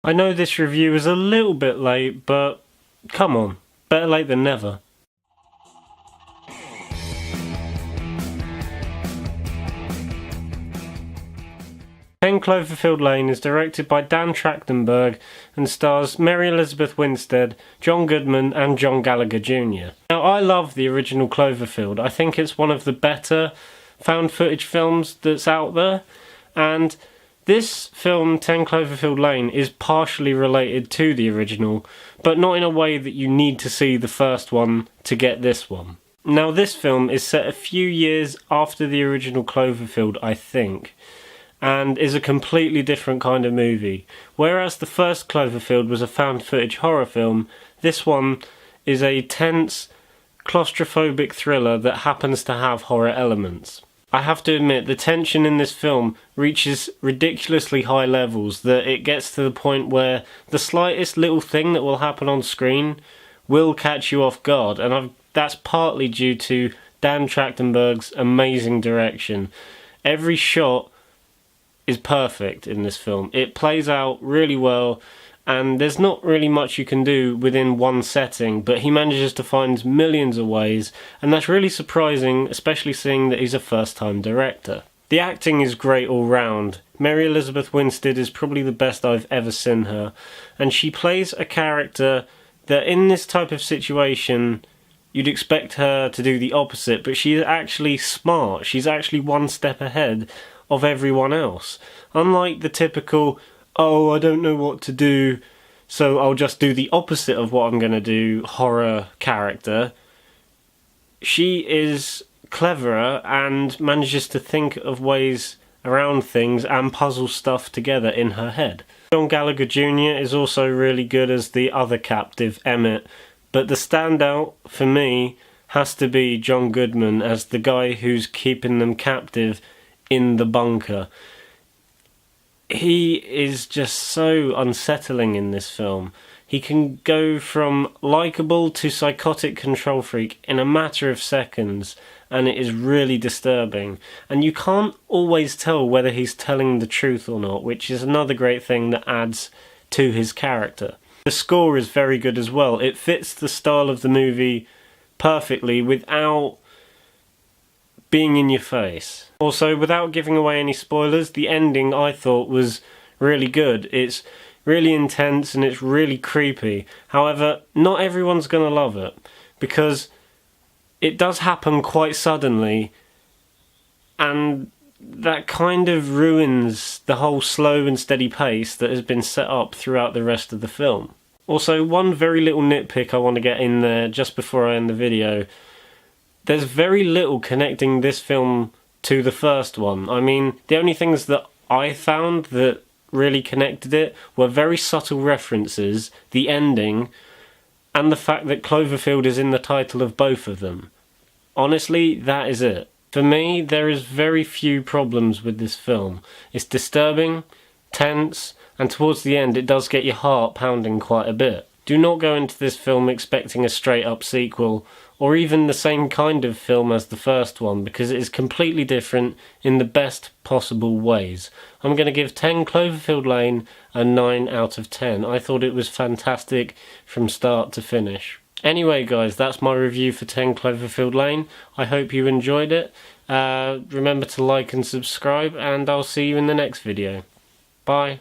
I know this review is a little bit late, but come on, better late than never. 10 Cloverfield Lane is directed by Dan Trachtenberg and stars Mary Elizabeth Winstead, John Goodman and John Gallagher Jr. Now, I love the original Cloverfield. I think it's one of the better found footage films that's out there, and this film, 10 Cloverfield Lane, is partially related to the original, but not in a way that you need to see the first one to get this one. Now, this film is set a few years after the original Cloverfield, I think, and is a completely different kind of movie. Whereas the first Cloverfield was a found footage horror film, this one is a tense, claustrophobic thriller that happens to have horror elements. I have to admit, the tension in this film reaches ridiculously high levels, that it gets to the point where the slightest little thing that will happen on screen will catch you off guard, and that's partly due to Dan Trachtenberg's amazing direction. Every shot is perfect in this film. It plays out really well, and there's not really much you can do within one setting, but he manages to find millions of ways, and that's really surprising, especially seeing that he's a first-time director. The acting is great all round. Mary Elizabeth Winstead is probably the best I've ever seen her, and she plays a character that in this type of situation you'd expect her to do the opposite, but she's actually smart. She's actually one step ahead of everyone else. Unlike the typical, oh, I don't know what to do, so I'll just do the opposite of what I'm going to do horror character, she is cleverer and manages to think of ways around things and puzzle stuff together in her head. John Gallagher Jr. is also really good as the other captive, Emmett, but the standout for me has to be John Goodman as the guy who's keeping them captive in the bunker. He is just so unsettling in this film. He can go from likeable to psychotic control freak in a matter of seconds, and it is really disturbing. And you can't always tell whether he's telling the truth or not, which is another great thing that adds to his character. The score is very good as well. It fits the style of the movie perfectly without being in your face. Also, without giving away any spoilers, the ending I thought was really good. It's really intense and it's really creepy. However, not everyone's going to love it, because it does happen quite suddenly, and that kind of ruins the whole slow and steady pace that has been set up throughout the rest of the film. Also, one very little nitpick I want to get in there just before I end the video. There's very little connecting this film to the first one. I mean, the only things that I found that really connected it were very subtle references, the ending, and the fact that Cloverfield is in the title of both of them. Honestly, that is it. For me, there is very few problems with this film. It's disturbing, tense, and towards the end it does get your heart pounding quite a bit. Do not go into this film expecting a straight-up sequel, or even the same kind of film as the first one, because it is completely different in the best possible ways. I'm going to give 10 Cloverfield Lane a 9 out of 10. I thought it was fantastic from start to finish. Anyway guys, that's my review for 10 Cloverfield Lane. I hope you enjoyed it. Remember to like and subscribe, and I'll see you in the next video. Bye.